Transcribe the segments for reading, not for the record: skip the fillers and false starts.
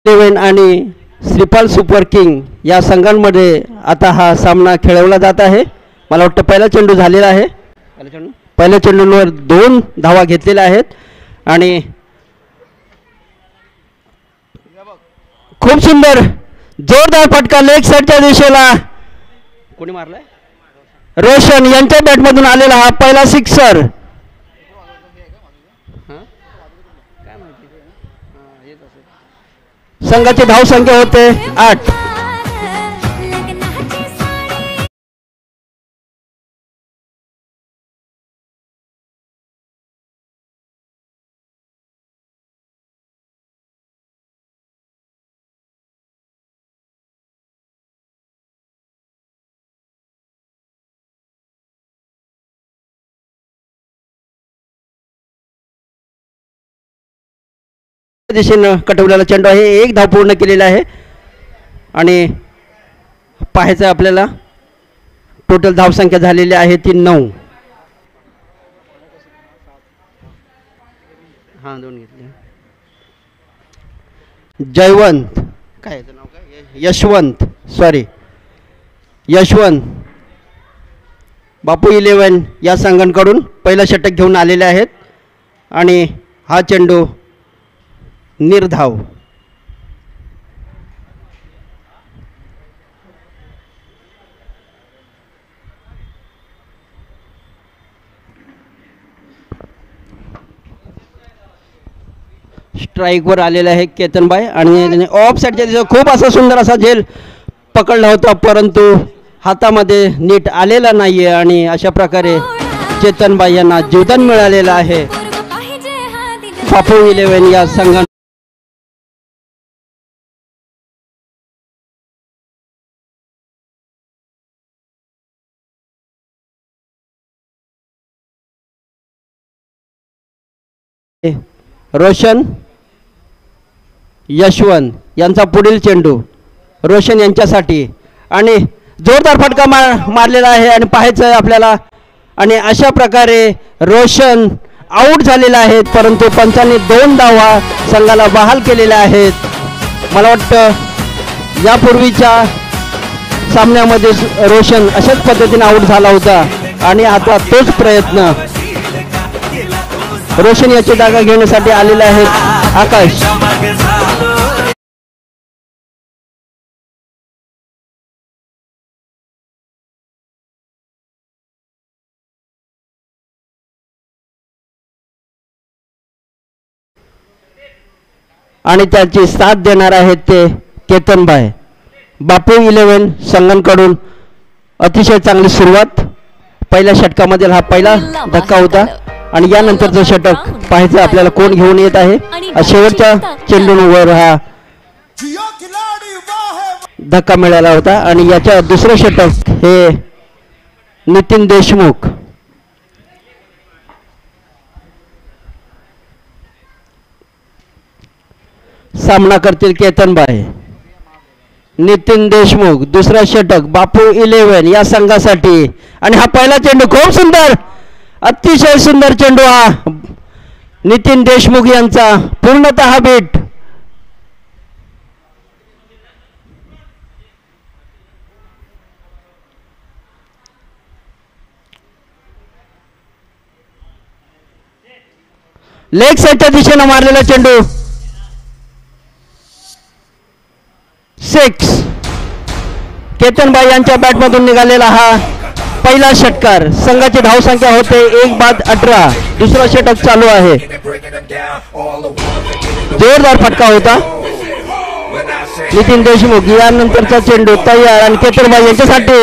Eleven आणि Shripal super king या संघांमध्ये आता हा सामना खेळवला जात आहे. मला वाटतं पहिला चेंडू झालेला आहे. पहिल्या चेंडूवर 2 धावा घेतलेल्या आहेत आणि खूप सुंदर जोरदार फटका लेग साईडच्या दिशेला कोणी मारलाय रोशन यांच्या बॅटमधून आलेला हा पहिला सिक्सर. संघाची धावसंख्या होते 8. दिशेनं कटवलेला चेंडू आहे. 1 धाव पूर्ण केलेला आहे आणि पाहायचं आपल्याला टोटल धावसंख्या झालेली आहे ती 9. हां 2 घेतले. जयवंत काय याचं नाव काय यशवंत बापू 11 या संघांकडून पहिला षटक घेऊन आलेले आहेत आणि हा चेंडू निर्धाव. स्ट्राईकवर आलेला आहे केतनबाई आणि त्याने ऑफ साईडच्या दिशेला खूप असा सुंदर असा झेल पकडला होता परंतु हातामध्ये नीट आलेला नाहीये आणि अशा प्रकारे चेतनबाई यांना जीवदान मिळालेलं आहे. बापू 11 या संघाने रोशन यशवंत यांचा पुढील चेंडू रोशन यांच्यासाठी आणि जोरदार फटका मारलेला आहे आणि पाहायचं आहे आपल्याला आणि अशा प्रकारे रोशन आऊट झालेला आहे परंतु पंचांनी 2 धावा संघाला बहाल केलेल्या आहेत. मला वाटतं यापूर्वीच्या सामन्यामध्ये रोशन अशाच पद्धतीने आऊट झाला होता आणि आता तोच प्रयत्न रोशन याची जागा घेण्यासाठी आलेले आहेत आकाश. आणि त्याची साथ देणार आहेत ते केतनबाई. बापू 11 संघांकडून अतिशय चांगली सुरुवात. पहिल्या षटकामधील हा पहिला धक्का होता आणि यानंतरचं षटक पाहायचं आपल्याला कोण घेऊन येत आहे. शेवटच्या चेंडूवर हा धक्का मिळाला होता आणि याच्या दुसरं षटक हे नितीन देशमुख. सामना करतील केतनबाई. नितीन देशमुख दुसरा षटक बापू 11 या संघासाठी आणि हा पहिला चेंडू खूप सुंदर अतिशय सुंदर चेंडू हा नितीन देशमुख यांचा पूर्णतः बीट. लेग साईडच्या दिशेनं मारलेला चेंडू 6. केतनबाई यांच्या बॅटमधून निघालेला हा पहिला षटकार. संघाची धावसंख्या होते 1 बाद 18. दुसरा षटक चालू आहे. जोरदार फटका होता. नितीन देशमुख यानंतरचा चेंडू तयार आणि केतनबाई यांच्यासाठी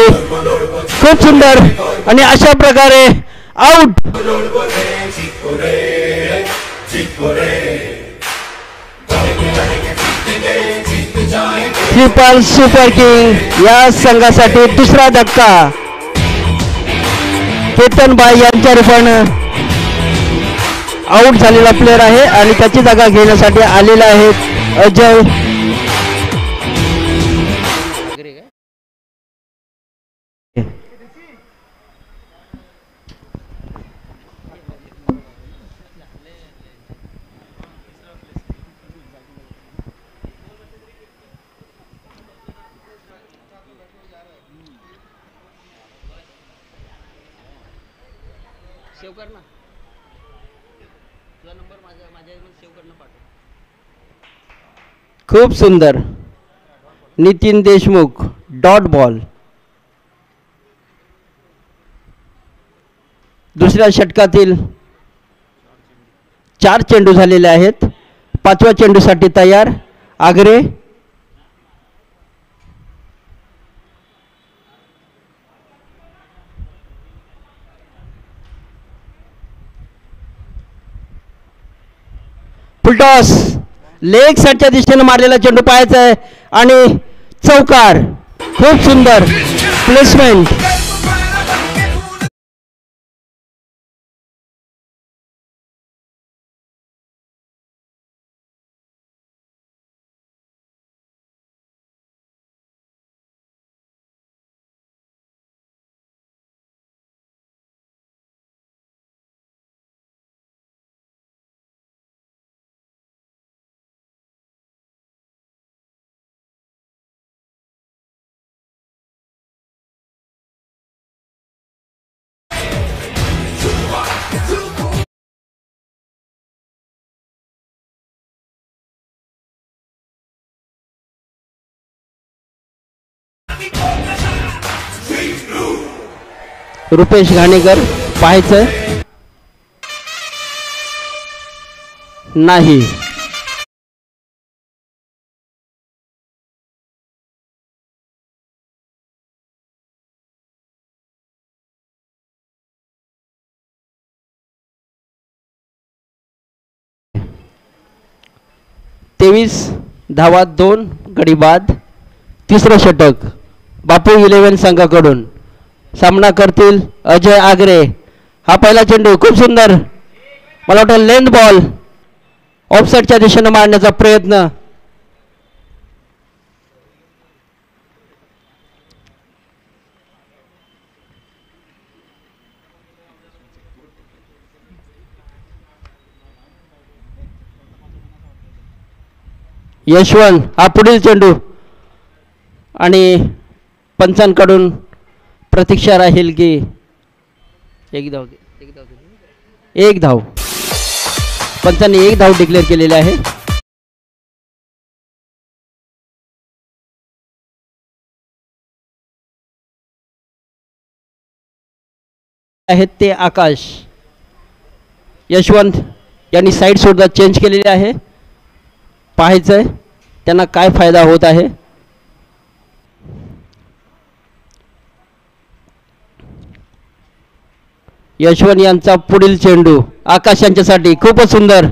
खूप सुंदर आणि अशा प्रकारे आउट. श्रीपाल सुपर किंग या संघासाठी दुसरा धक्का. केतनबाई यांच्या रूपानं आउट झालेला प्लेअर आहे आणि त्याची जागा घेण्यासाठी आलेला आहे अजय. खूप सुंदर नितीन देशमुख डॉट बॉल. दुसऱ्या षटकातील 4 चेंडू झालेले आहेत. 5व्या चेंडूसाठी तयार आगरे. फुलटॉस लेग साईडच्या दिशेने मारलेला चेंडू पाहायचा आहे आणि चौकार. खूप सुंदर प्लेसमेंट. रुपेश घाणेकर पाहायचं नाही. तेवीस धावा 2 गडी बाद. तिसरं षटक बापू 11 संघाकडून. सामना करतील अजय आगरे. हा पहिला चेंडू खूप सुंदर. मला वाटतं लेंथ बॉल ऑफसाईडच्या दिशेने मारण्याचा प्रयत्न. यशवंत हा पुढील चेंडू आणि पंचांकडून प्रतीक्षा राहील की एक धाव. पंचांनी 1 धाव डिक्लेअर केलेले आहे. आहेत ते आकाश. यशवंत यांनी साईड सुद्धा चेंज केलेली आहे. पाहायचंय त्यांना काय फायदा होत आहे. यशवंत यांचा पुढील चेंडू आकाश यांच्यासाठी खूपच सुंदर.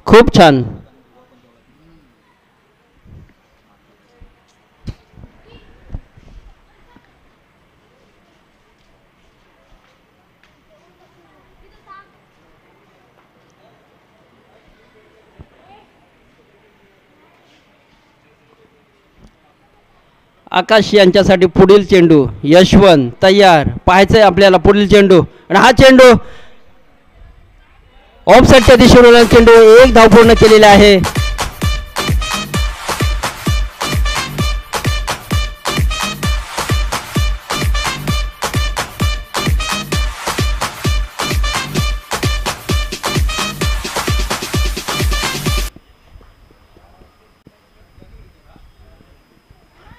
खूप छान. आकाश यांच्यासाठी पुढील चेंडू. यशवंत तयार. पाहायचंय आपल्याला पुढील चेंडू आणि हा चेंडू ऑफ साईडच्या दिशेने चेंडू. 1 धाव पूर्ण केलेला आहे.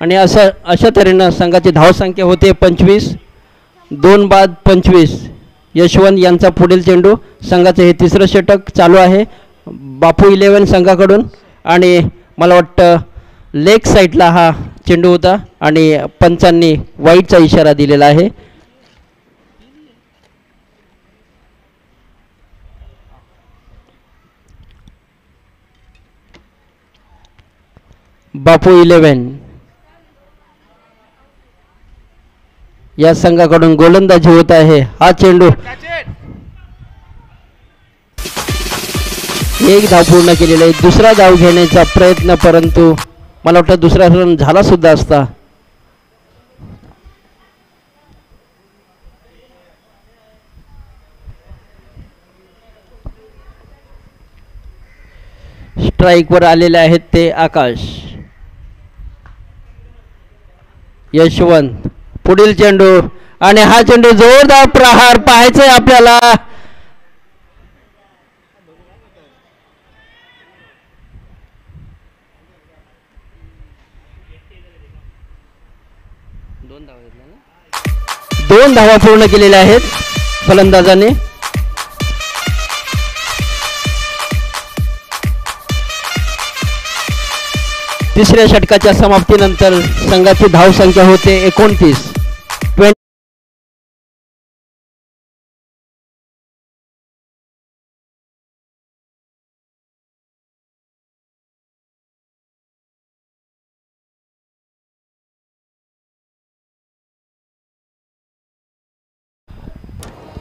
आणि अशा तऱ्हेनं संघाची धावसंख्या होते 25. 2 बाद 25. यशवंत यांचा पुढील चेंडू. संघाचं हे तिसरं षटक चालू आहे बापू 11 संघाकडून आणि मला वाटतं लेग साईडला हा चेंडू होता आणि पंचांनी वाईटचा इशारा दिलेला आहे. बापू 11 या संघाकडून गोलंदाजी होत आहे. हा चेंडू 1 धाव पूर्ण केलेला आहे. दुसरा धाव घेण्याचा प्रयत्न परंतु मला वाटतं दुसरा रन झाला सुद्धा असता. स्ट्राईकवर आलेले आहेत ते आकाश. यशवंत पुढील चेंडू आणि हा चेंडू जोरदार प्रहार पाहायचंय आपल्याला. दोन धावा पूर्ण केलेल्या आहेत फलंदाजाने. तिसऱ्या षटकाच्या समाप्तीनंतर संघाची धावसंख्या होते 29.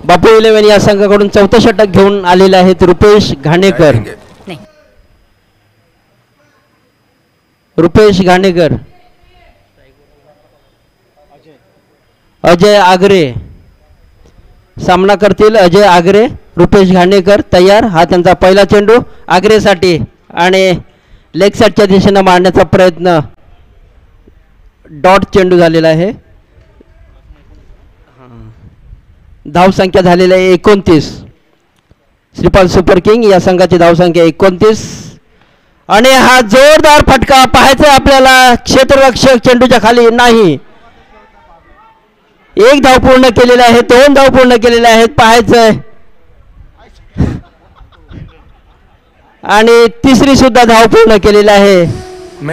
बापू 11 या संघाकडून चौथं षटक घेऊन आलेले आहेत रुपेश घाणेकर. रुपेश घाणेकर, अजय आगरे सामना करतील. अजय आगरे, रुपेश घाणेकर तयार. हा त्यांचा पहिला चेंडू आगरेसाठी आणि लेग साईडच्या दिशेनं मारण्याचा प्रयत्न. डॉट चेंडू झालेला आहे. धावसंख्या झालेली आहे 29. श्रीपाल सुपर किंग या संघाची धावसंख्या 29 आणि हा जोरदार फटका पाहायचा आपल्याला. क्षेत्ररक्षक चेंडूच्या खाली नाही. एक धाव पूर्ण केलेले आहे, 2 धाव पूर्ण केलेले आहेत पाहायचंय आणि तिसरी सुद्धा धाव पूर्ण केलेली आहे.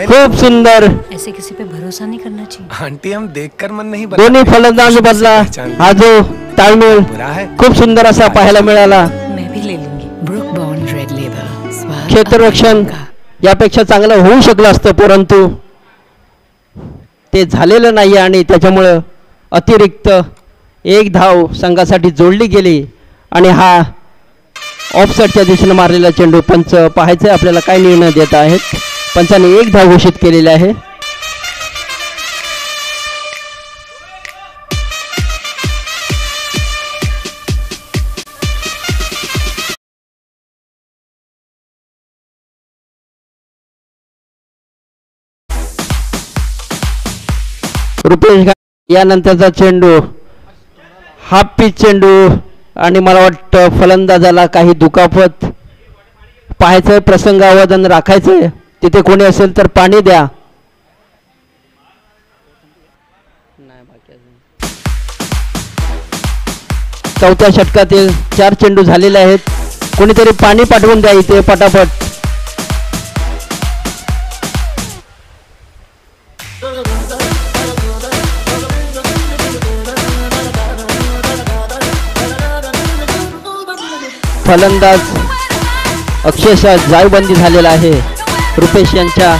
खूप सुंदर. ऐसे किसी पे भरोसा नहीं करना चाहिए आंटी, हम देखकर मन नहीं बदला. दोन्ही फलंदाज बदला. हा जो ताळमेळ खूप सुंदर असा पाहायला मिळाला. मैं भी ले लूंगी ब्रुक बॉन्ड रेड लेबल. क्षेत्ररक्षण यापेक्षा चांगलं होऊ शकलं असतं परंतु ते झालेलं नाही आणि त्याच्यामुळं अतिरिक्त एक धाव संघासाठी जोडली गेली आणि हा ऑफसाईडच्या दिशेने मारलेला चेंडू. पंच पाहायचं आपल्याला काय निर्णय देत आहेत. पंचाने एक धाव घोषित केलेला आहे. रुपेश यानंतरचा चेंडू हाफ पिच चेंडू आणि मला वाटतं फलंदाजाला काही दुखापत. पाहायचंय प्रसंगावधान राखायचंय. तिथे कोणी असेल तर पाणी द्या. चौथ्या षटकातील 4 चेंडू झालेले आहेत. कोणीतरी पाणी पाठवून द्या इथे पटापट. फलंदाज अक्षरशः जायबंदी झालेला आहे रुपेश यांच्या.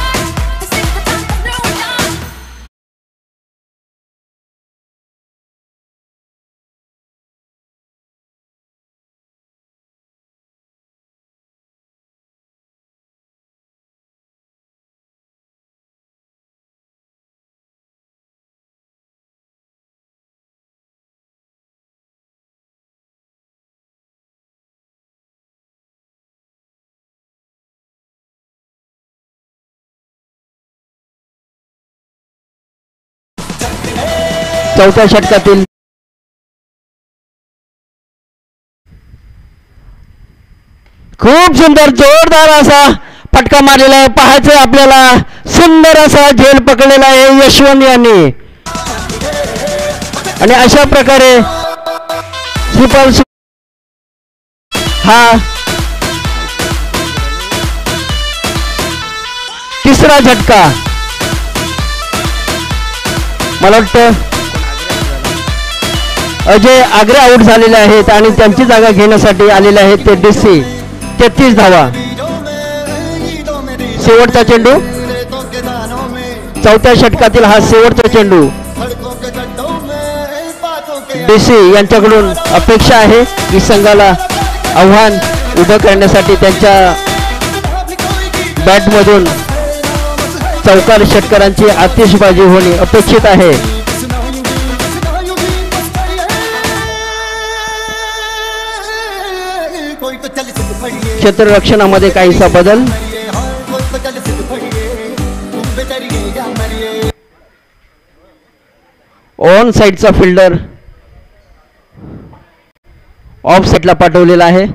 चौथ्या षटकातील खूप सुंदर जोरदार असा फटका मारलेला आहे. पाहायचं आपल्याला. सुंदर असा झेल पकडलेला आहे यशवंत यांनी आणि अशा प्रकारे हा तिसरा झटका. मला वाटतं अजय आगरे आउट झालेले आहेत आणि त्यांची जागा घेण्यासाठी आलेले आहेत ते DC. 33 धावा. शेवटचा चेंडू. चौथ्या षटकातील हा शेवटचा चेंडू. DC यांच्याकडून अपेक्षा आहे की संघाला आव्हान उभं करण्यासाठी त्यांच्या बॅटमधून चौकार षटकारांची आतिषबाजी होणे अपेक्षित आहे. क्षेत्ररक्षणामध्ये काहीसा बदल. ऑन साईडचा फिल्डर ऑफ साईडला पाठवलेला आहे.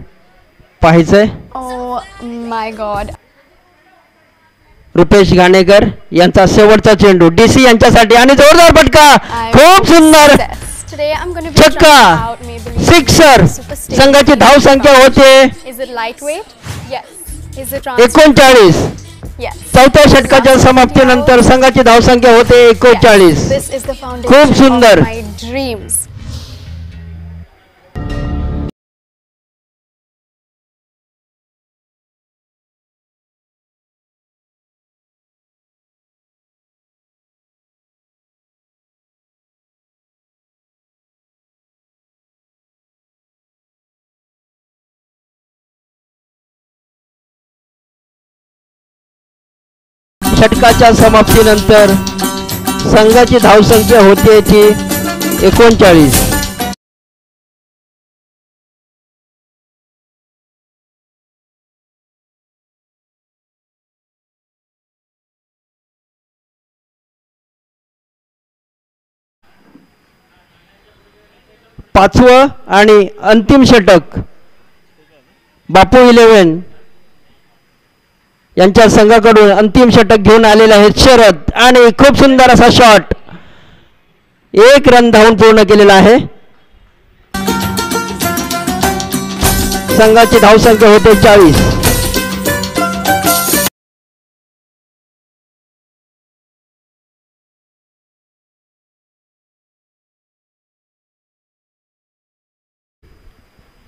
पाहायचंय Oh my god. Rupesh Ghanekar यांचा शेवटचा चेंडू DC यांच्यासाठी आणि जोरदार फटका. खूप सुंदर Today I'm going to be छक्का. trying out Maybelline sixer. Super Stay संघाची धाव संख्या होते Is it lightweight? Yes. Is it 39. Yes. चौथ्या षटकाच्या समाप्तीनंतर संघाची धावसंख्या होते 39. Yes. This is the खूप foundation सुंदर. of my dreams. षटकाच्या समाप्तीनंतर संघाची धावसंख्या होते ती 39. पाचवं आणि अंतिम षटक बापू 11 यांच्या संघाकडून अंतिम षटक घेऊन आलेले आहेत शरद आणि खूप सुंदर असा शॉट. 1 रन धावून पूर्ण केलेला आहे. संघाची धावसंख्या होते 40.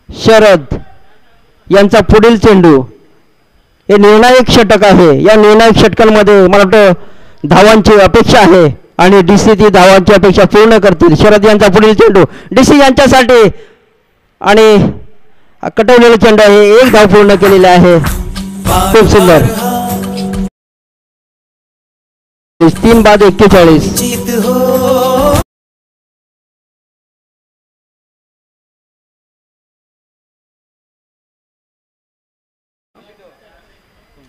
शरद यांचा पुढील चेंडू. हे निर्णायक षटक आहे. या निर्णायक षटकांमध्ये मला वाटतं धावांची अपेक्षा आहे आणि DC ती धावांची अपेक्षा पूर्ण करतील. शरद यांचा पुढील चेंडू DC यांच्यासाठी आणि कटवलेला चेंडू आहे. 1 धाव पूर्ण केलेले आहे. खूप सुंदर. 3 बाद 41.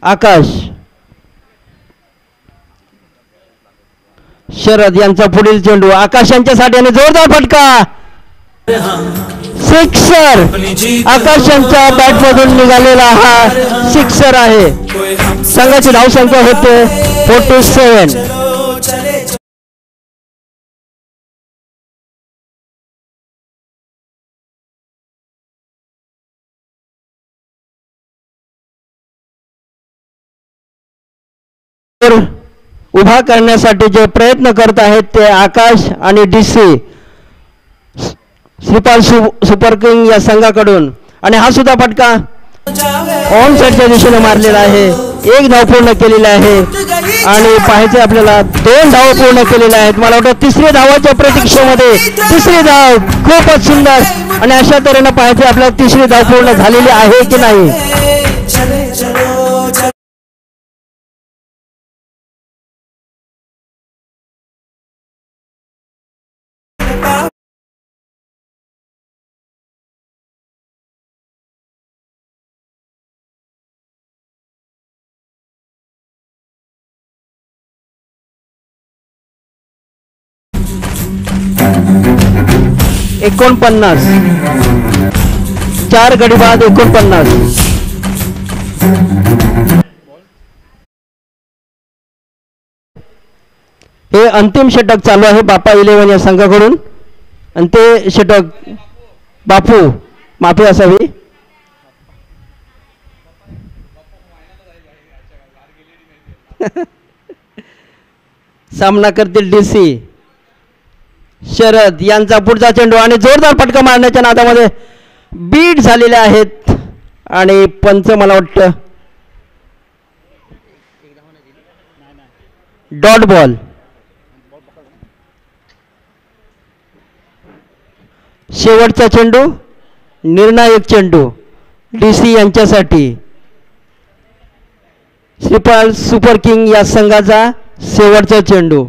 आकाश. शरद यांचा पुढील चेंडू आकाश यांच्यासाठी आणि जोरदार फटका. सिक्सर. आकाश यांच्या बॅट मधून निघालेला हा सिक्सर आहे. संघाची धावसंख्या होते 47. उभा करण्यासाठी जे प्रयत्न करत आहेत ते आकाश आणि DC श्रीपाल सुपर किंग या संघाकडून आणि हा सुद्धा फटका ऑन साईडच्या दिशेने मारलेला आहे. 1 धाव पूर्ण केलेला आहे आणि पाहायचे आपल्याला 2 धाव पूर्ण केलेल्या आहेत. मला वाटतं 3री धावाच्या प्रतीक्षेमध्ये 3री धाव. खूपच सुंदर आणि अशा तऱ्हेने पाहायचे आपल्याला 3री धाव पूर्ण झालेली आहे की नाही. $49. 4 गडी बाद 49. हे अंतिम षटक चालू आहे बापा 11 या संघाकडून आणि ते षटक बापू माफी असावी सामना करतील DC. शरद यांचा पुढचा चेंडू आणि जोरदार फटका मारण्याच्या नादामध्ये बीट झालेले आहेत आणि पंच मला वाटतं डॉट बॉल. शेवटचा चेंडू निर्णायक चेंडू DC यांच्यासाठी. श्रीपाल सुपर किंग या संघाचा शेवटचा चेंडू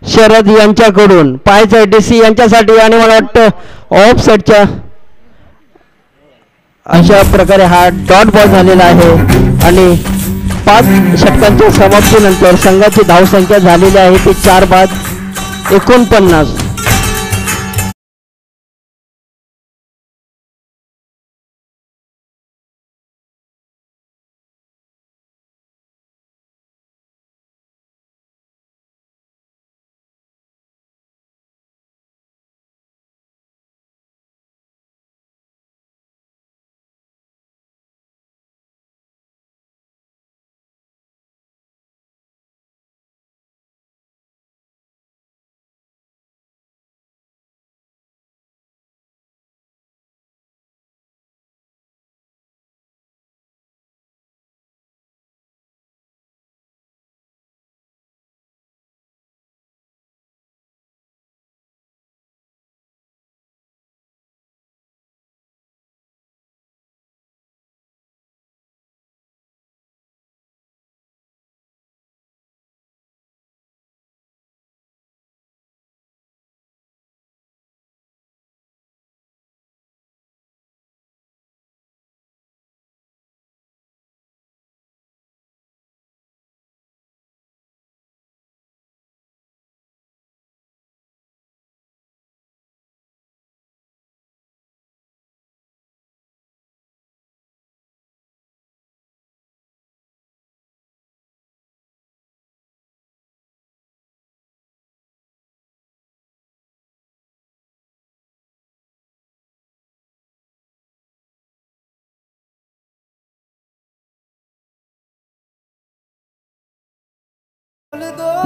शरद यांच्याकडून. पाहायचं DC यांच्यासाठी आणि मला वाटतं ऑफ साईडच्या अशा प्रकारे हा डॉट बॉल झालेला आहे आणि 5 षटकांच्या समाप्तीनंतर संघाची धावसंख्या झालेली आहे ती 4 बाद 49.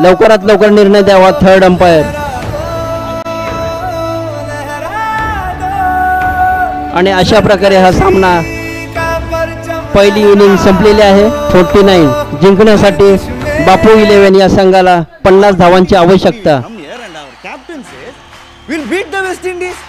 लवकरात लवकर निर्णय द्यावा थर्ड अंपायर. आणि अशा प्रकारे हा सामना पहिली इनिंग संपलेली आहे. 49 जिंकण्यासाठी बापू 11 या संघाला 50 धावांची आवश्यकता. We'll beat the West Indies.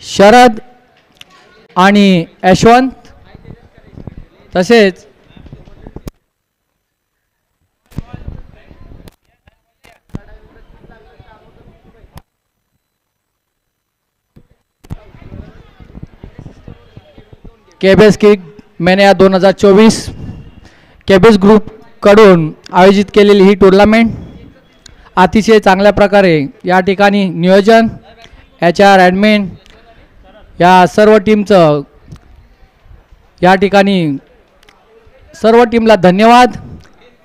Sharad आणि यशवंत तसेच केबेस किक मेन्या 2024 केबेस ग्रुप कडून आयोजित केलेली ही टूर्नामेंट अतिशय चांगल्या प्रकारे या ठिकाणी नियोजन HR ॲडमिन या सर्व टीमचं या ठिकाणी सर्व टीमला धन्यवाद.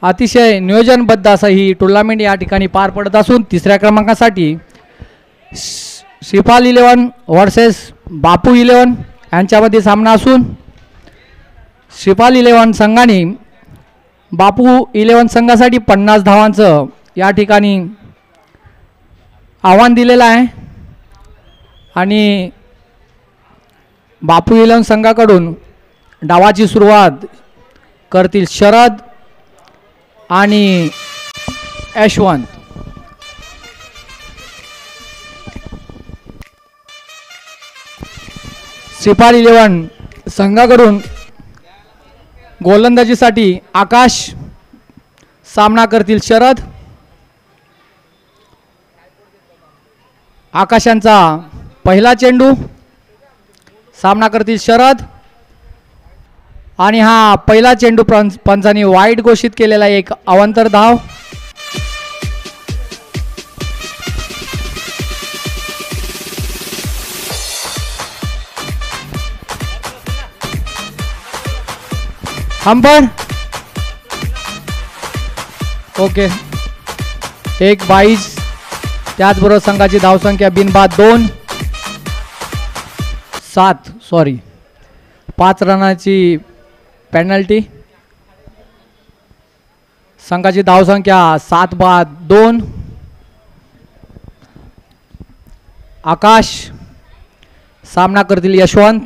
अतिशय नियोजनबद्ध असं ही टुर्नामेंट या ठिकाणी पार पडत असून तिसऱ्या क्रमांकासाठी श्रीपाल 11 वर्सेस बापू 11 यांच्यामध्ये सामना असून श्रीपाल 11 संघाने बापू 11 संघासाठी 50 धावांचं या ठिकाणी आव्हान दिलेलं आहे आणि बापू 11 संघाकडून डावाची सुरुवात करतील शरद आणि यशवंत. श्रीपाल 11 संघाकडून गोलंदाजीसाठी आकाश सामना करतील शरद. आकाशांचा पहिला चेंडू सामना करतील शरद आणि हा पहिला चेंडू पंचांनी वाईड घोषित केलेला एक अवांतर धाव. Umpire okay 1-22. त्याचबरोबर संघाची धावसंख्या बिनबाद 5 रनाची पेनल्टी. संघाची धावसंख्या 7-2. आकाश सामना करतील यशवंत.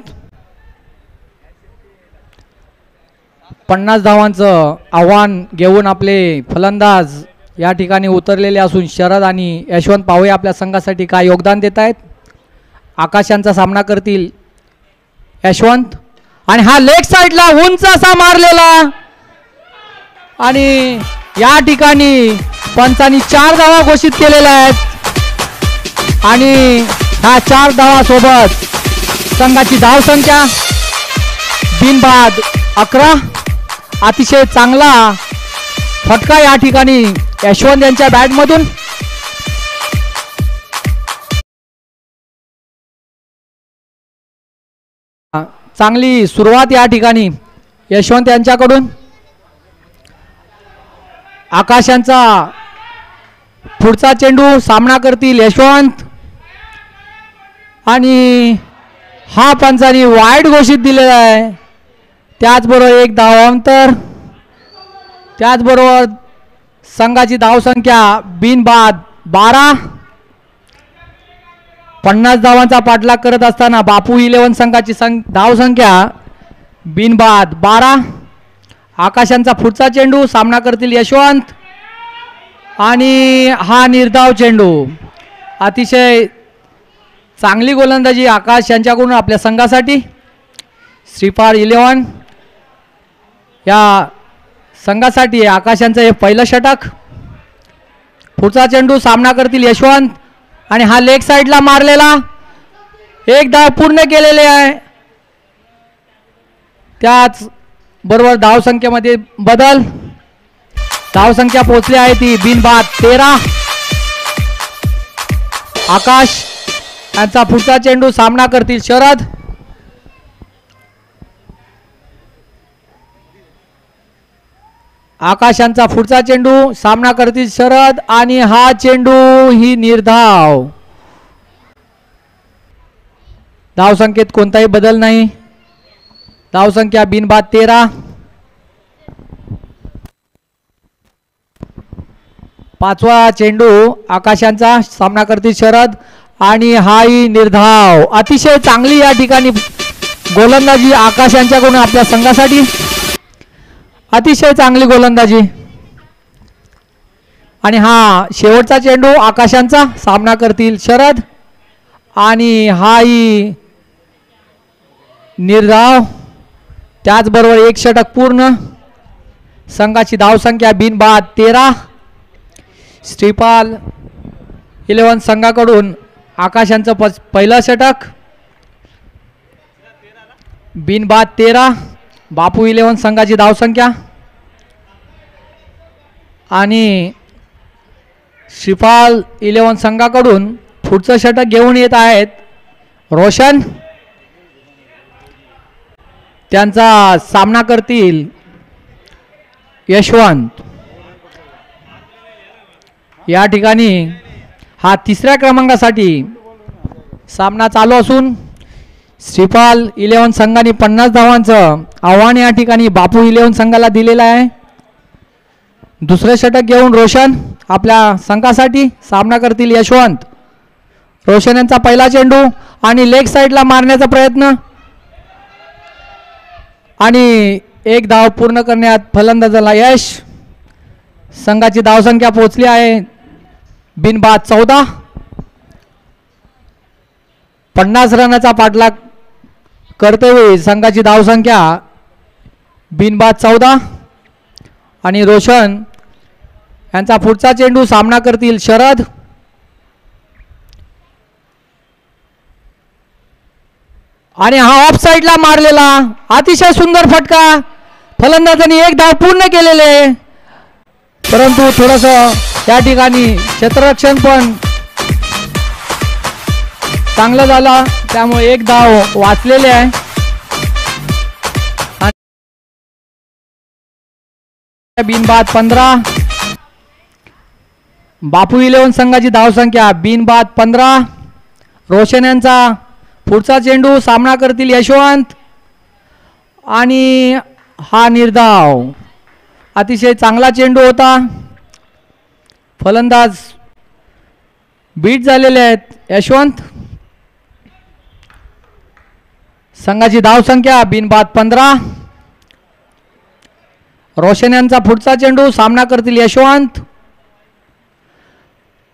50 धावांचं आव्हान घेऊन आपले फलंदाज या ठिकाणी उतरलेले असून शरद आणि यशवंत पाहुया आपल्या संघासाठी काय योगदान देत आहेत. आकाशांचा सामना करतील यशवंत आणि हा लेग साइडला उंच असा मारलेला आणि या ठिकाणी पंचांनी 4 धावा घोषित केलेल्या आहेत आणि ह्या 4 धावासोबत संघाची धावसंख्या बिनबाद 11. अतिशय चांगला फटका या ठिकाणी यशवंत यांच्या बॅटमधून. चांगली सुरुवात या ठिकाणी यशवंत यांच्याकडून. आकाशांचा पुढचा चेंडू सामना करतील यशवंत आणि हा पंचांनी वाईड घोषित दिलेला आहे. त्याचबरोबर एक धावांतर. त्याचबरोबर संघाची धावसंख्या बिनबाद 12. 50 धावांचा पाठलाग करत असताना बापू 11 संघाची धावसंख्या बिनबाद 12. आकाशांचा पुढचा चेंडू सामना करतील यशवंत आणि हा निर्धाव चेंडू. अतिशय चांगली गोलंदाजी आकाश यांच्याकडून आपल्या संघासाठी. श्रीपाल 11 या संघासाठी आकाशांचं हे पहिलं षटक. पुढचा चेंडू सामना करतील यशवंत आणि हा लेग साइडला मारलेला एक धाव पूर्ण केलेले आहे. त्याच बरोबर धावसंख्येमध्ये बदल. धावसंख्या पोहोचली आहे ती बिनबाद 13. आकाश यांचा पुढचा चेंडू सामना करतील शरद. आकाशांचा पुढचा चेंडू सामना करतील शरद आणि हा चेंडू ही निर्धाव. धावसंख्येत कोणताही बदल नाही. धावसंख्या बिनबाद 13. पाचवा चेंडू आकाशांचा सामना करतील शरद आणि हाही निर्धाव. अतिशय चांगली या ठिकाणी गोलंदाजी आकाश यांच्याकडून आपल्या संघासाठी. अतिशय चांगली गोलंदाजी आणि हा शेवटचा चेंडू आकाशांचा सामना करतील शरद आणि हाही निर्धाव. त्याचबरोबर एक षटक पूर्ण. संघाची धावसंख्या बिनबाद 13. श्रीपाल 11 संघाकडून आकाशांचं पहिलं षटक बिनबाद 13. बापू 11 संघाची धावसंख्या आणि श्रीपाल 11 संघाकडून पुढचं षटक घेऊन येत आहेत रोशन त्यांचा सामना करतील यशवंत. या ठिकाणी हा तिसऱ्या क्रमांकासाठी सामना चालू असून श्रीपाल 11 संघाने 50 धावांचं आव्हान या ठिकाणी बापू 11 संघाला दिलेलं आहे. दुसरे षटक घेऊन रोशन आपल्या संघासाठी सामना करतील यशवंत. रोशन यांचा पहिला चेंडू आणि लेग साईडला मारण्याचा प्रयत्न आणि एक धाव पूर्ण करण्यात फलंदाजाला यश. संघाची धावसंख्या पोहोचली आहे बिनबाद 14. 50 रनाचा पाठलाग करतेवेळी संघाची धावसंख्या बिनबाद 14 आणि रोशन यांचा पुढचा चेंडू सामना करतील शरद. आणि हा ऑफ साईडला मारलेला अतिशय सुंदर फटका. फलंदाजांनी एक धाव पूर्ण केलेले परंतु थोडस या ठिकाणी क्षेत्ररक्षण पण चांगलं झालं त्यामुळे एक धाव वाचलेले आहे. बिनबाद 15. बापू 11 संघाची धावसंख्या बिनबाद 15. रोशन यांचा पुढचा चेंडू सामना करतील यशवंत आणि हा निर्धाव अतिशय चांगला चेंडू होता. फलंदाज बीट झालेले आहेत यशवंत. संघाची धावसंख्या बिनबाद 15. रोशन यांचा पुढचा चेंडू सामना करतील यशवंत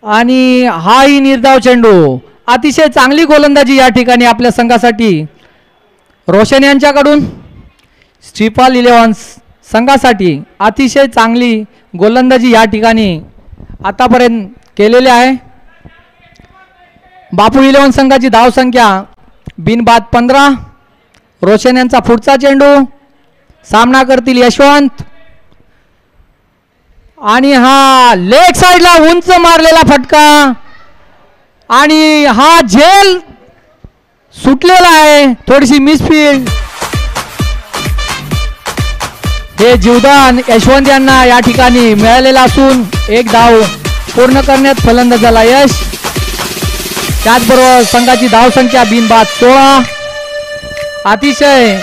आणि हाही निर्धाव चेंडू. अतिशय चांगली गोलंदाजी या ठिकाणी आपल्या संघासाठी रोशन यांच्याकडून. श्रीपाल 11 संघासाठी अतिशय चांगली गोलंदाजी या ठिकाणी आतापर्यंत केलेली आहे. बापू 11 संघाची धावसंख्या बिनबाद 15. रोशन यांचा पुढचा चेंडू सामना करतील यशवंत आणि हा लेग साईडला उंच मारलेला फटका आणि हा झेल सुटलेला आहे. थोडीशी मिसफील्ड. हे जीवदान यशवंत यांना या ठिकाणी मिळालेला असून एक धाव पूर्ण करण्यात फलंदाजाला यश. त्याचबरोबर संघाची धावसंख्या बिनबाद 16. अतिशय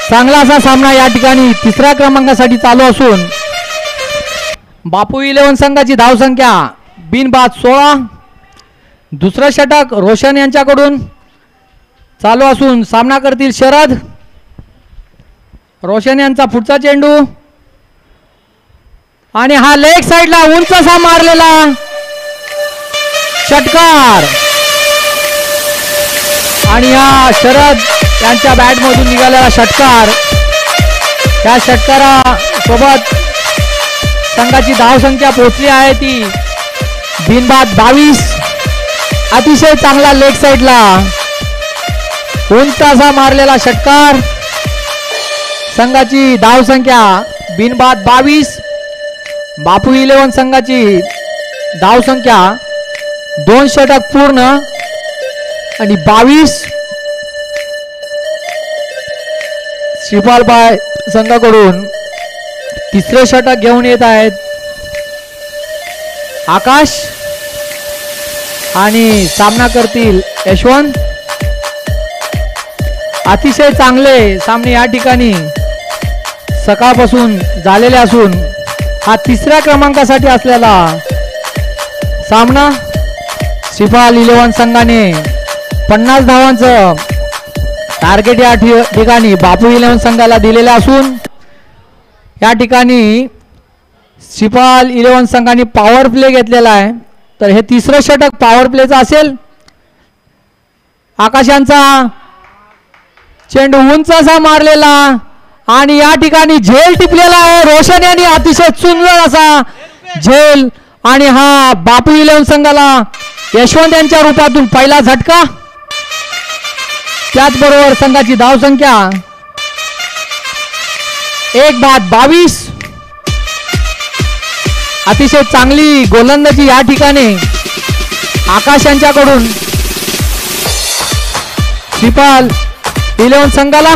चांगला असा सामना या ठिकाणी तिसऱ्या क्रमांकासाठी चालू असून बापू 11 संघाची धावसंख्या बिनबाद 16. दुसरं षटक रोशन यांच्याकडून चालू असून सामना करतील शरद. रोशन यांचा पुढचा चेंडू आणि हा लेग साईडला उंच असा मारलेला षटकार आणि हा शरद यांच्या बॅटमधून निघालेला षटकार. त्या षटकारासोबत संघाची धावसंख्या पोहोचली आहे ती बिनबाद 22. अतिशय चांगला लेग साईडला उंच असा मारलेला षटकार. संघाची धावसंख्या बिनबाद 22. बापू 11 संघाची धावसंख्या 2 षटक पूर्ण आणि 22. श्रीपालबाई संघाकडून तिसरे षटक घेऊन येत आहेत आकाश आणि सामना करतील यशवंत. अतिशय चांगले सामने या ठिकाणी सकाळपासून झालेले असून हा तिसऱ्या क्रमांकासाठी असलेला सामना. श्रीपाल 11 संघाने 50 धावांचं टार्गेट या ठिकाणी बापू 11 संघाला दिलेले असून या ठिकाणी श्रीपाल 11 संघाने पॉवर प्ले घेतलेला आहे. तर हे तिसरं षटक पॉवर प्लेचं असेल. आकाशांचा चेंडू उंच असा मारलेला आणि या ठिकाणी झेल टिपलेला आहे. रोशन यांनी अतिशय सुंदर असा झेल आणि हा बापू 11 संघाला यशवंत यांच्या रूपातून पहिला झटका. त्याचबरोबर संघाची धावसंख्या 1/22. अतिशय चांगली गोलंदाजी या ठिकाणी आकाश यांच्याकडून. श्रीपाल 11 संघाला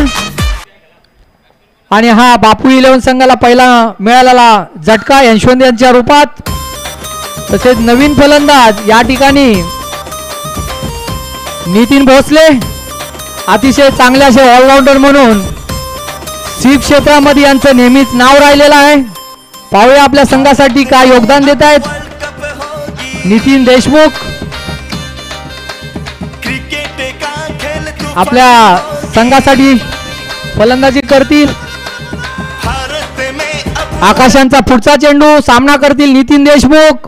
आणि हा बापू 11 संघाला पहिला मिळालेला झटका यशवंत यांच्या रूपात. तसेच नवीन फलंदाज या ठिकाणी नितीन भोसले अतिशय चांगले असे ऑलराऊंडर म्हणून स्वीप क्षेत्रामध्ये यांचं नेहमीच नाव राहिलेलं आहे. पाहूया आपल्या संघासाठी काय योगदान देत आहेत नितीन देशमुख. आपल्या संघासाठी फलंदाजी करतील. आकाशांचा पुढचा चेंडू सामना करतील नितीन देशमुख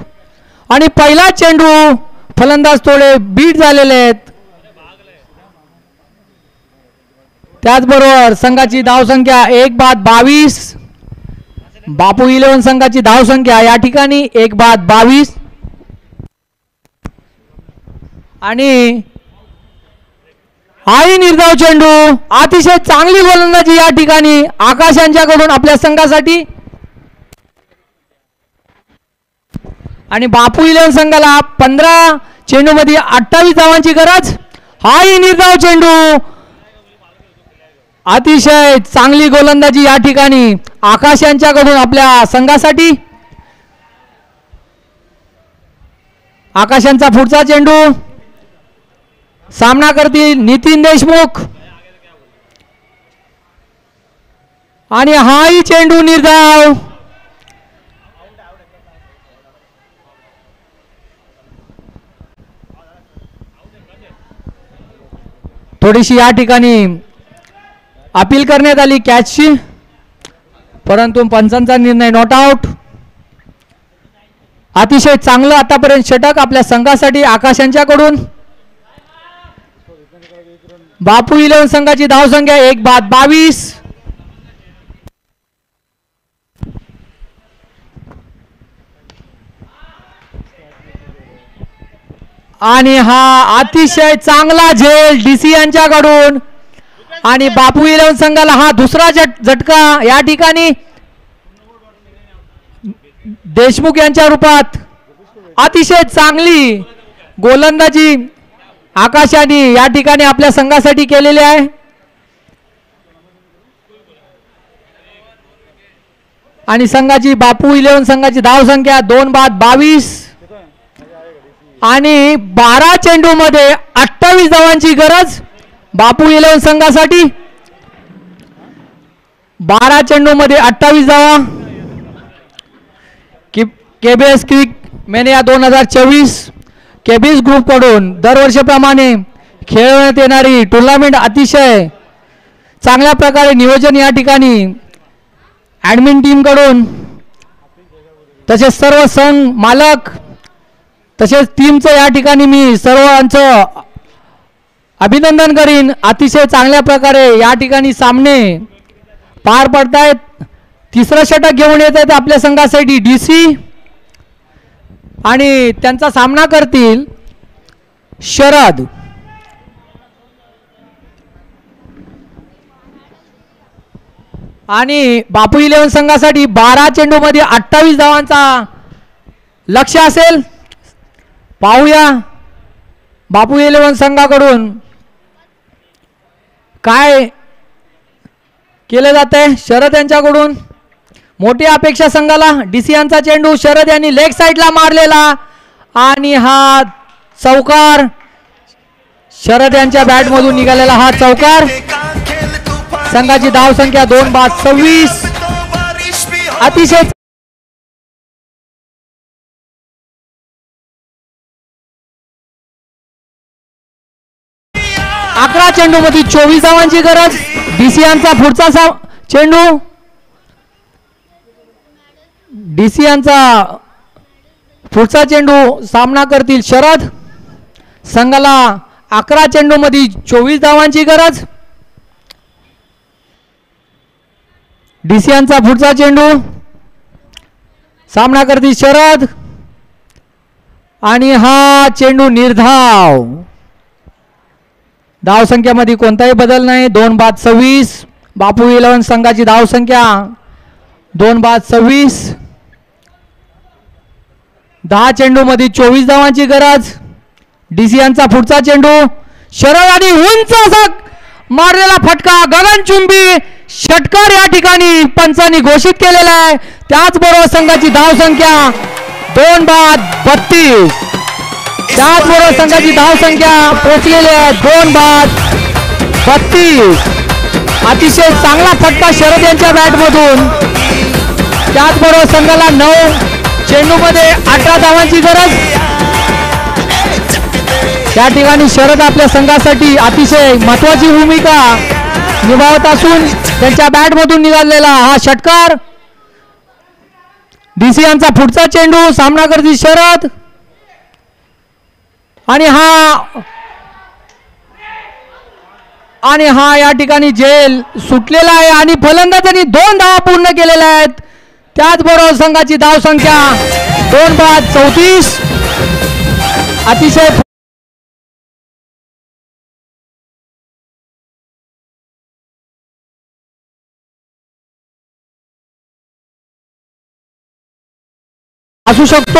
आणि पहिला चेंडू फलंदाज थोडे बीट झालेले आहेत. त्याचबरोबर संघाची धावसंख्या 1 बाद 22. बापू 11 संघाची धावसंख्या या ठिकाणी 1 बाद 22 आणि हाही निर्धाव चेंडू. अतिशय चांगली गोलंदाजी या ठिकाणी आकाश यांच्याकडून आपल्या संघासाठी आणि बापू 11 संघाला 15 चेंडू मध्ये 28 धावांची गरज. हाही निर्धाव चेंडू. अतिशय चांगली गोलंदाजी या ठिकाणी आकाश यांच्याकडून आपल्या संघासाठी. आकाशांचा पुढचा चेंडू सामना करतील नितीन देशमुख आणि हाही चेंडू निर्धाव. थोडीशी या ठिकाणी अपील करण्यात आली कॅचची, परंतु पंचांचा निर्णय नॉट आउट. अतिशय चांगलं आतापर्यंत षटक आपल्या संघासाठी आकाश यांच्याकडून. बापू 11 संघाची धावसंख्या 1 बाद 22 आणि हा अतिशय चांगला झेल डीसी यांच्याकडून आणि बापू 11 संघाला हा दुसरा झटका या ठिकाणी देशमुख यांच्या रूपात. अतिशय चांगली गोलंदाजी आकाशाने या ठिकाणी आपल्या संघासाठी केलेली आहे आणि संघाची बापू 11 संघाची धावसंख्या 2 बाद 22 आणि 12 चेंडू मध्ये 28 धावांची गरज बापू 11 संघासाठी. 12 चेंडू मध्ये 28 धावा. केबीएस क्रिक मेनिया 2024 केबीएस ग्रुप कडून दरवर्षीप्रमाणे खेळवण्यात येणारी टुर्नामेंट अतिशय चांगल्या प्रकारे नियोजन या ठिकाणी ॲडमिन टीम कडून तसेच सर्व संघ मालक तसेच टीमचं या ठिकाणी मी सर्वांचं अभिनंदन करीन. अतिशय चांगल्या प्रकारे या ठिकाणी सामने पार पडतायत. तिसरं षटक घेऊन येत आहेत आपल्या संघासाठी डीसी आणि त्यांचा सामना करतील शरद. आणि बापू 11 संघासाठी 12 चेंडू मध्ये 28 धावांचा लक्ष्य असेल. पाहूया बापू 11 संघाकडून काय केले जाते. शरद यांच्याकडून मोठी अपेक्षा संघाला. डीसी यांचा चेंडू शरद यांनी लेग साइडला मारलेला आणि हा चौकार शरद यांच्या बॅट मधून निघालेला हा चौकार. संघाची धावसंख्या 2 बाद 26. अतिशय 11 चेंडू मध्ये 24 धावांची गरज. डीसी यांचा पुढचा चेंडू. डीसी यांचा पुढचा चेंडू सामना करतील शरद. संघाला 11 चेंडू मध्ये 24 धावांची गरज. डीसी यांचा पुढचा चेंडू सामना करतील शरद आणि हा चेंडू निर्धाव. धावसंख्येमध्ये कोणताही बदल नाही. 2 बाद 26. बापू 11 संघाची धावसंख्या 2 बाद 26. 10 चेंडू मध्ये 24 धावांची गरज. डीसी यांचा पुढचा चेंडू शरद आणि उंच असा मारलेला फटका गगनचुंबी षटकार या ठिकाणी पंचांनी घोषित केलेला आहे. त्याचबरोबर संघाची धावसंख्या 2-32. त्याचबरोबर संघाची धावसंख्या पोहोचलेली आहे 2-32. अतिशय चांगला फटका शरद यांच्या बॅटमधून. त्याचबरोबर संघाला 9 चेंडूमध्ये 18 धावांची गरज. त्या ठिकाणी शरद आपल्या संघासाठी अतिशय महत्वाची भूमिका निभावत असून त्यांच्या बॅटमधून निघालेला हा षटकार. डीसी यांचा पुढचा चेंडू सामना करते शरद आणि हा या ठिकाणी झेल सुटलेला आहे आणि फलंदाजांनी 2 धावा पूर्ण केलेल्या आहेत. त्याचबरोबर संघाची धावसंख्या 2-34. अतिशय असू शकतो.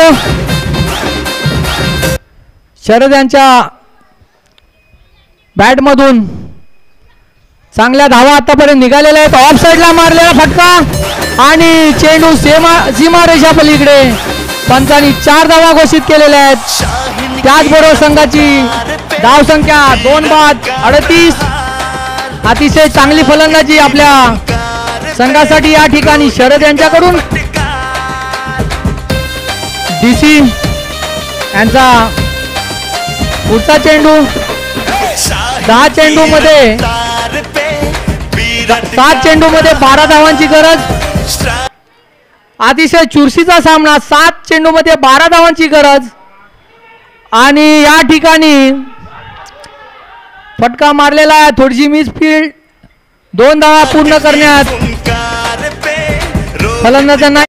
शरद यांच्या बॅटमधून चांगल्या धावा आतापर्यंत निघालेल्या आहेत. ऑफ साइडला मारलेला फटका आणि चेंडू सीमारेषा पलीकडे. पंचांनी 4 धावा घोषित केलेल्या आहेत. त्याचबरोबर संघाची धावसंख्या 2-38. अतिशय चांगली फलंदाजी आपल्या संघासाठी या ठिकाणी शरद यांच्याकडून. डीसी यांचा पुढचा चेंडू 10 चेंडूमध्ये 7 चेंडूमध्ये 12 धावांची गरज. अतिशय चुरशीचा सामना. 7 चेंडूमध्ये 12 धावांची गरज आणि या ठिकाणी फटका मारलेला आहे. थोडीशी मिसफील्ड. 2 धावा पूर्ण करण्यात फलंदाजांना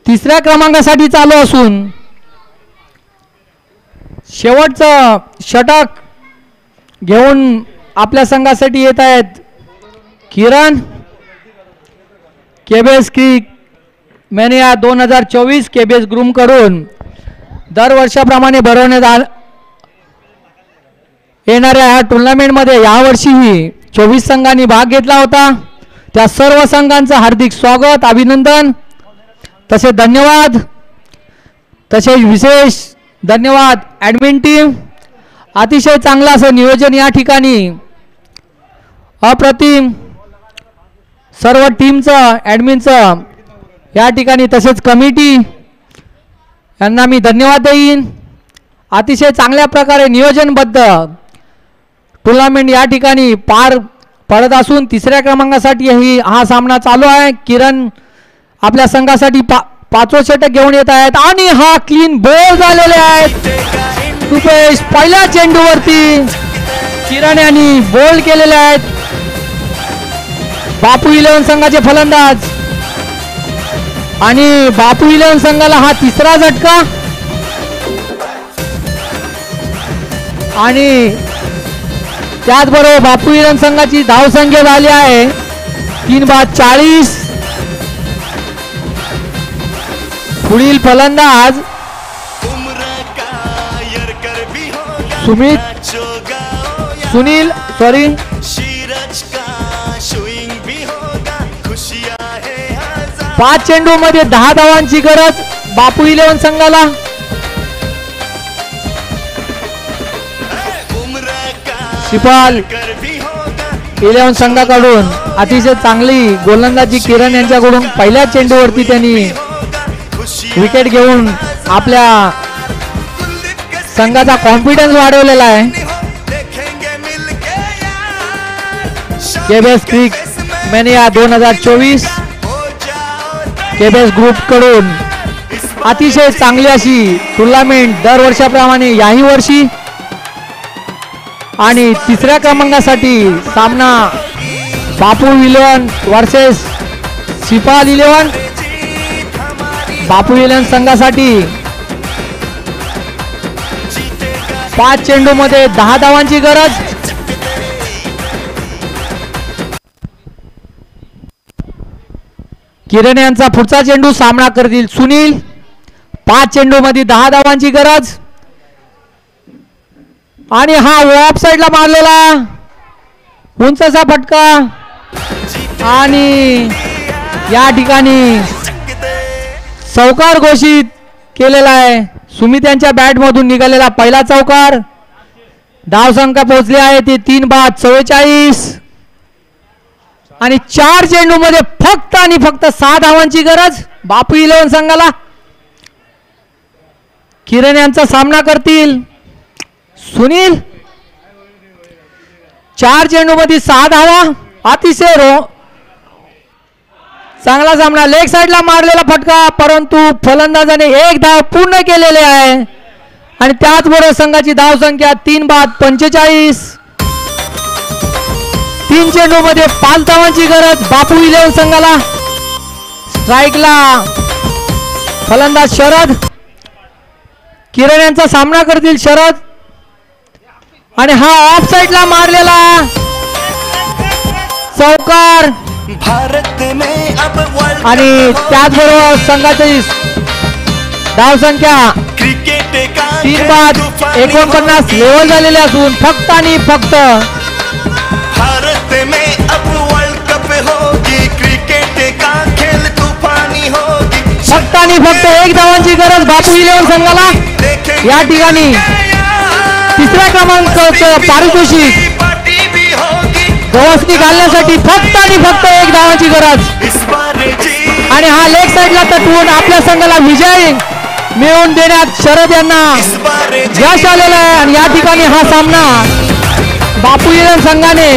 तिसऱ्या क्रमांकासाठी चालू असून शेवटचं षटक घेऊन आपल्या संघासाठी येत आहेत किरण. केबीएस क्रिक मेनिया 2024 केबीएस ग्रूम कडून दरवर्षाप्रमाणे भरवण्यात येणाऱ्या या टुर्नामेंटमध्ये यावर्षीही 24 संघांनी भाग घेतला होता. त्या सर्व संघांचं हार्दिक स्वागत, अभिनंदन, तसे धन्यवाद. तसेच विशेष धन्यवाद ॲडमिन टीम. अतिशय चांगलं असं नियोजन या ठिकाणी. अप्रतिम सर्व टीमचं, ॲडमिनचं या ठिकाणी, तसेच कमिटी यांना मी धन्यवाद देईन. अतिशय चांगल्या प्रकारे नियोजनबद्ध टुर्नामेंट या ठिकाणी पार पडत असून तिसऱ्या क्रमांकासाठी हा सामना चालू आहे. किरण आपल्या संघासाठी 5वं षटक घेऊन येत आहेत आणि हा क्लीन बॉल झालेले आहेत. रुपेश पहिल्या चेंडूवरती किरण यांनी बॉल केलेले आहेत. बापू 11 संघाचे फलंदाज आणि बापू 11 संघाला हा तिसरा झटका आणि त्याचबरोबर बापू 11 संघाची धावसंख्या झाली आहे 3-40. पुढील फलंदाज सुनील 5 चेंडूमध्ये 10 धावांची गरज बापू 11 संघाला. शिपाल 11 संघाकडून अतिशय चांगली गोलंदाजी किरण यांच्याकडून. पहिल्या चेंडूवरती त्यांनी विकेट घेऊन आपल्या संघाचा कॉन्फिडन्स वाढवलेला आहे. केबेस क्रिक मेनिया 2024 केबेस ग्रुप कडून अतिशय चांगली अशी टुर्नामेंट दरवर्षाप्रमाणे याही वर्षी आणि तिसऱ्या क्रमांकासाठी सामना बापू 11 वर्सेस सिपाल 11. बापू 11 संघासाठी 5 चेंडूमध्ये 10 धावांची गरज. किरण यांचा पुढचा चेंडू सामना करतील सुनील. 5 चेंडूमध्ये 10 धावांची गरज आणि हा ऑफ साइडला मारलेला उंचचा फटका आणि या ठिकाणी चौकार घोषित केलेला आहे. सुमित यांच्या बॅट मधून निघालेला पहिला चौकार. धाव संख्या पोहोचली आहे ती 3 बाद 44 आणि 4 चेंडू मध्ये फक्त आणि फक्त 6 धावांची गरज बापू 11 संघाला. किरण यांचा सामना करतील सुनील. 4 चेंडू मध्ये 6 धावा. अतिशय चांगला सामना. लेग साइडला मारलेला फटका परंतु फलंदाजाने 1 धाव पूर्ण केलेले आहे आणि त्याचबरोबर संघाची धाव संख्या 3 बाद 45. 3 चेंडू मध्ये 5 धावांची गरज बापू 11 संघाला. स्ट्राईकला फलंदाज शरद. किरण यांचा सामना करतील शरद आणि हा ऑफ साइडला मारलेला चौकार आणि त्याचबरोबर संघाची धाव संख्या 3 बाद 49 लेवल झालेले असून फक्त आणि फक्त भारत में अब वर्ल्ड कप होगी, क्रिकेट का खेल तूफानी होगी. फक्त आणि फक्त 1 धावांची गरज बापू 11 संघाला. या ठिकाणी तिसऱ्या क्रमांकाचं पारितोषिक गवसणी घालण्यासाठी फक्त आणि फक्त 1 धावांची गरज आणि हा लेग साइडला तटवून आपल्या संघाला विजय मिळवून देण्यात शरद यांना यश आलेलं आहे आणि या ठिकाणी हा सामना बापू 11 संघाने